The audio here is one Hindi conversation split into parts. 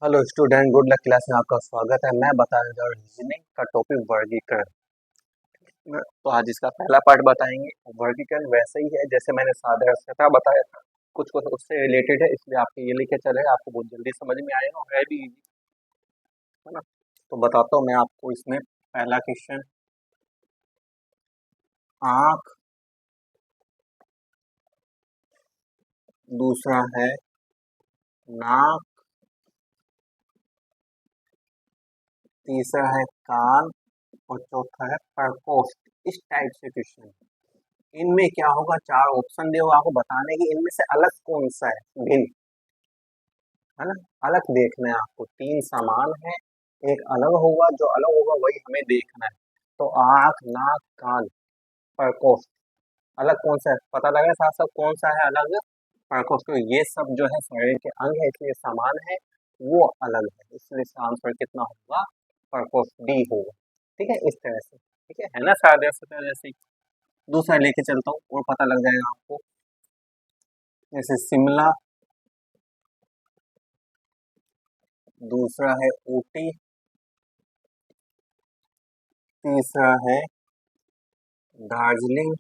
Hello student, good luck class में आपका स्वागत है। मैं बताने जा रहा हूँ रीजनिंग का टॉपिक वर्गीकरण। तो आज इसका पहला पार्ट बताएंगे। वर्गीकरण वैसे ही है जैसे मैंने साधारणता बताया था, कुछ कुछ उससे रिलेटेड है, इसलिए आपके ये लिखे चले, आपको बहुत जल्दी समझ में आएगा और है भी इजी, है ना। तो बताता हूँ मैं आपको। इसमें पहला क्वेश्चन, आँख, दूसरा है नाक, तीसरा है कान और चौथा है प्रकोष्ठ। इस टाइप से क्वेश्चन। इनमें क्या होगा, चार ऑप्शन दिए होगा आपको बताने की इनमें से अलग कौन सा है, भिन्न, है ना। अलग देखना है आपको। तीन समान है, एक अलग होगा, जो अलग होगा वही हमें देखना है। तो आंख, नाक, कान, प्रकोष्ठ, अलग कौन सा है पता लगा साथ साथ कौन सा है अलग। प्रकोष्ठ। तो ये सब जो है शरीर के अंग है, इसलिए समान है, वो अलग है, इसलिए इसका आंसर कितना होगा, प्रकोष्ठ डी होगा। ठीक है, इस तरह से। ठीक है ना, सादे से तरह जैसे ही। दूसरा लेके चलता हूँ और पता लग जाएगा आपको। जैसे शिमला, दूसरा है ऊटी, तीसरा है दार्जिलिंग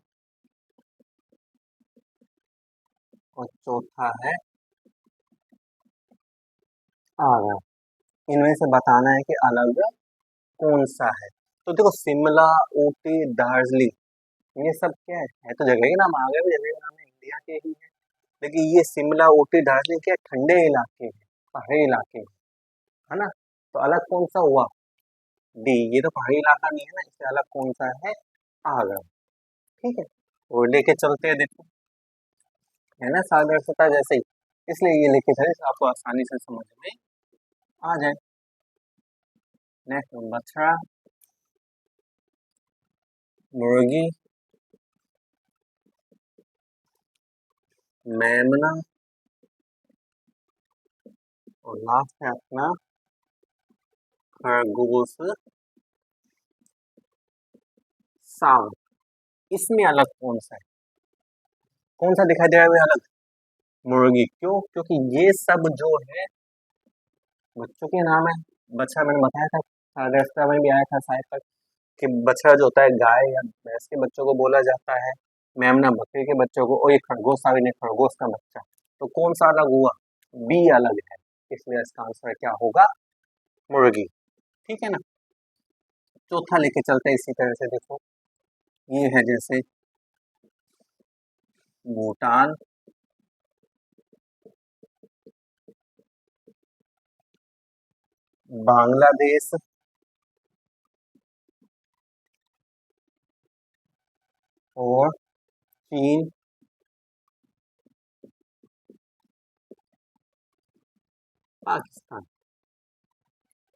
और चौथा है आगरा। इनमें से बताना है कि अलग कौन सा है। तो देखो, शिमला, ऊटी, दार्जिलिंग, ये सब क्या है तो जगह के नाम, आगे भी जगह के नाम है, इंडिया के ही है। लेकिन ये शिमला, ऊटी, दार्जिलिंग क्या है, ठंडे इलाके हैं, पहाड़ी इलाके हैं, है ना। तो अलग कौन सा हुआ, डी। ये तो पहाड़ी इलाका नहीं है ना, इससे अलग कौन सा है, आगरा। ठीक है, और लेके चलते हैं, देखो है ना, सादृश्यता जैसे ही, इसलिए ये लेके चले आपको आसानी से समझ में आ जाए। नेक्स्ट, मछरा, मुर्गी, मेमना और लास्ट है अपना खरगोश, सांप। इसमें अलग कौन सा है, कौन सा दिखाई दे रहा है वे अलग, मुर्गी। क्यों, क्योंकि ये सब जो है बच्चों के नाम है। बच्चा मैंने बताया था, रास्ता में भी आया था शायद तक, कि बछड़ा जो होता है गाय या भैंस के बच्चों को बोला जाता है, मेमना बकरी के बच्चों को, और ये खरगोश था, नहीं खरगोश का बच्चा। तो कौन सा अलग हुआ, बी अलग है, इसलिए इसका आंसर क्या होगा, मुर्गी। ठीक है ना। चौथा लेके चलते हैं इसी तरह से, देखो ये है जैसे भूटान, बांग्लादेश और चीन, पाकिस्तान।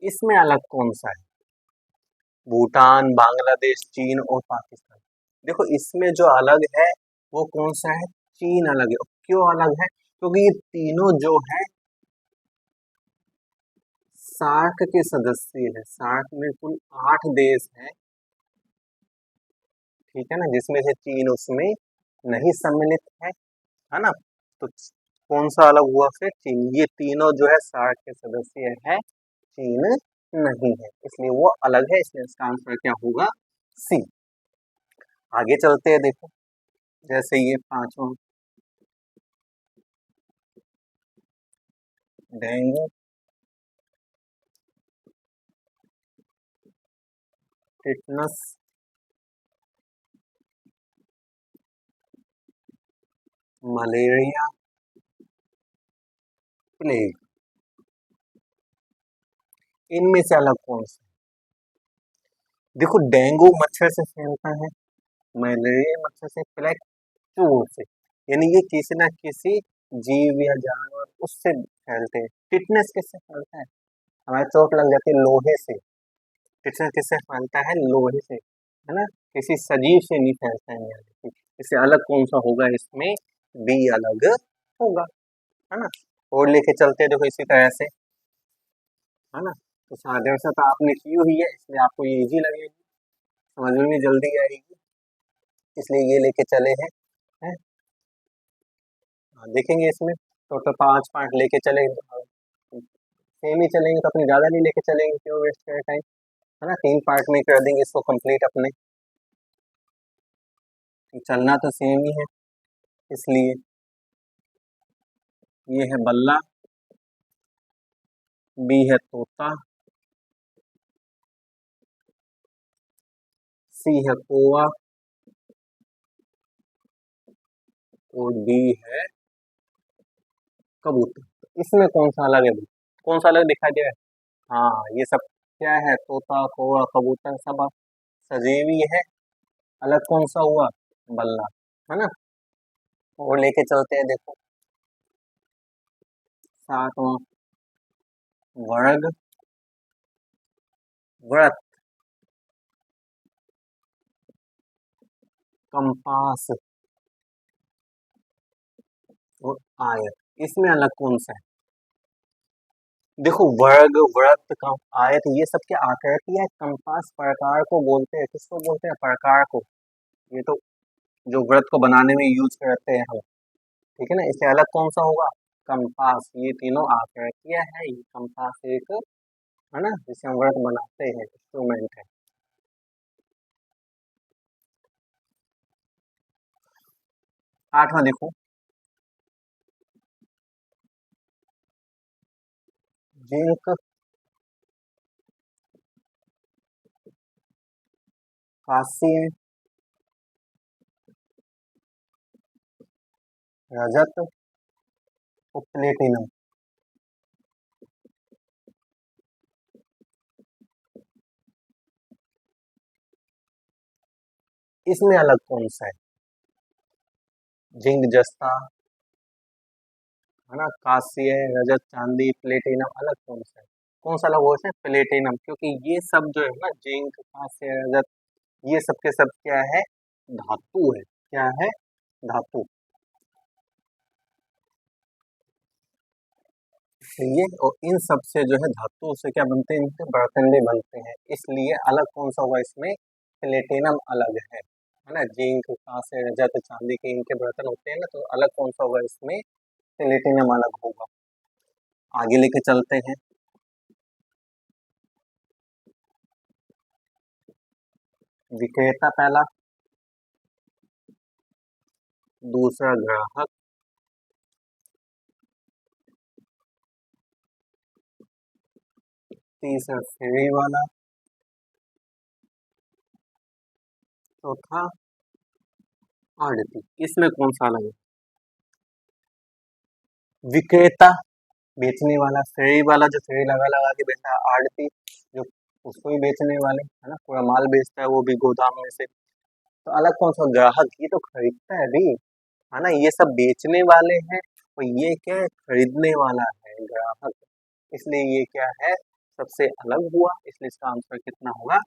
इसमें अलग कौन सा है, भूटान, बांग्लादेश, चीन और पाकिस्तान। देखो इसमें जो अलग है वो कौन सा है, चीन अलग है। क्यों अलग है, क्योंकि ये तीनों जो है सार्क के सदस्य है। सार्क में कुल 8 देश हैं, ठीक है ना, जिसमें से चीन उसमें नहीं सम्मिलित है ना। तो कौन सा अलग हुआ फिर, चीन। ये तीनों जो है सार्क के सदस्य है, चीन नहीं है, इसलिए वो अलग है, इसलिए इसका आंसर क्या होगा, सी। आगे चलते हैं, देखो जैसे ये पांचवा, डेंगू, टिटनस, मलेरिया, प्लेग। इनमें से अलग कौन सा, देखो डेंगू मच्छर से फैलता है, मलेरिया मच्छर से, प्लेग चूहों से, यानी ये किसी ना किसी जीव या जानवर उससे फैलते हैं। टिटनस किससे फैलता है, हमारे चोट लग जाती है लोहे से। टिटनस किससे फैलता है, लोहे से, है ना, किसी सजीव से नहीं फैलता है यानी कि। इससे अलग कौन सा होगा, इसमें बी अलग होगा, है ना। और लेके चलते हैं, देखो इसी तरह से, है ना। तो सादृश्यता आपने की हुई है, इसलिए आपको ये इजी लगेगी, समझ में भी जल्दी आएगी, इसलिए ये लेके चले हैं। देखेंगे इसमें टोटल 5 पॉइंट लेके चले, सेम ही चलेंगे तो अपने ज़्यादा नहीं लेके चलेंगे, क्यों वेस्ट करें टाइम, है ना। 3 पार्ट में कर देंगे इसको कंप्लीट अपने, चलना तो सेम ही है इसलिए। ये है बल्ला, बी है तोता, सी है कौवा और डी है कबूतर। तो इसमें कौन सा अलग है भाई? कौन सा अलग दिखाई दे रहा है? हाँ, ये सब क्या है, तोता कौवा कबूतर सब सजीवी है। अलग कौन सा हुआ? बल्ला, है ना। और लेके चलते हैं, देखो 7वां वर्ग, व्रत, कंपास और आयत। इसमें अलग कौन सा है? देखो वर्ग, व्रत, कम, आयत, ये सब क्या आकृति है, कंपास प्रकार को बोलते हैं। किसको बोलते हैं? प्रकार को। ये तो जो व्रत को बनाने में यूज करते हैं हम, ठीक है ना। इससे अलग कौन सा होगा? कंपास। ये तीनों आकृतियां है, ये कंपास एक, है ना, जिसे हम व्रत बनाते हैं, इंस्ट्रूमेंट है। 8वां देखो, जिंक, कांस्य, रजत और प्लेटिनम। इसमें अलग कौन सा है? जिंक, जस्ता, है ना, कांस्य, रजत, चांदी, प्लेटिनम, अलग कौन सा है? कौन सा अलग हो है? प्लेटिनम, क्योंकि ये सब जो है ना, जिंक, कांस्य, रजत, ये सब के सब क्या है? धातु है। क्या है? धातु। ये और इन सब से जो है धातु से क्या बनते हैं? इनके बर्तन भी बनते हैं। इसलिए अलग कौन सा हुआ इसमें? प्लेटिनम अलग है ना। जिंक, कांस्य, रजत, चांदी के इनके बर्तन होते हैं ना, तो अलग कौन सा होगा इसमें? प्लेटिनम अलग होगा। आगे लेके चलते हैं, विक्रेता पहला, दूसरा ग्राहक, तीसरा फेरी वाला, चौथा आड़ती। इसमें कौन सा अलग है? विक्रेता बेचने वाला, फेरी वाला जो फेरी लगा लगा के बेचता है, आड़ती जो उसको ही बेचने वाले, है ना, पूरा माल बेचता है वो भी गोदाम में से। तो अलग कौन सा? ग्राहक, ये तो खरीदता है भी, है ना। ये सब बेचने वाले हैं और ये क्या है? खरीदने वाला है, ग्राहक। इसलिए ये क्या है? सबसे अलग हुआ, इसलिए इसका आंसर कितना होगा?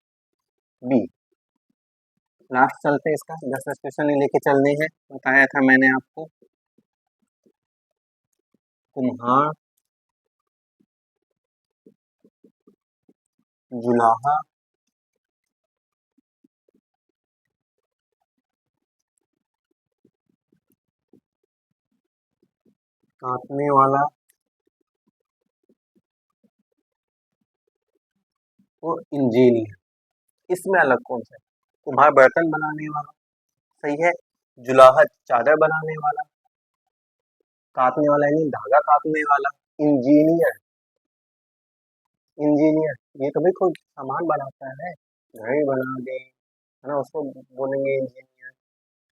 बी। लास्ट चलते हैं, इसका 10 क्वेश्चन लेके चलने हैं, बताया था मैंने आपको। कुम्हार, जुलाहा, काटने वाला और इंजीनियर। इसमें अलग कौन सा है? कुम्हार बर्तन बनाने वाला, सही है। जुलाहा चादर बनाने वाला, काटने वाला यानी धागा काटने वाला। इंजीनियर, इंजीनियर ये तो भाई कोई सामान बनाता है, घड़ी बना दी, है ना, उसको बोलेंगे इंजीनियर,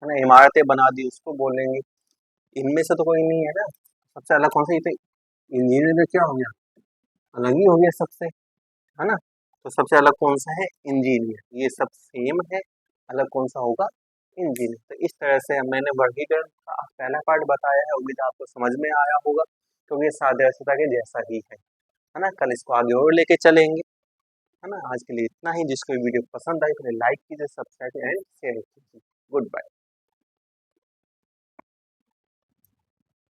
है ना। इमारतें बना दी, उसको बोलेंगे। इनमें से तो कोई नहीं है ना। सबसे अलग कौन सा? ये तो इंजीनियर में क्या हो गया? अलग ही हो गया सबसे, है ना। तो सबसे अलग कौन सा है? इंजीनियर। ये सब सेम है, अलग कौन सा होगा? इंजीनियर। तो इस तरह से मैंने वर्गीकरण का पहला पार्ट बताया है, उम्मीद आपको समझ में आया होगा, क्योंकि ये सादृश्यता के जैसा ही है ना। कल इसको आगे और लेके चलेंगे, है ना। आज के लिए इतना ही। जिसको वीडियो पसंद आई तो लाइक कीजिए, सब्सक्राइब एंड शेयर कीजिए। Good bye.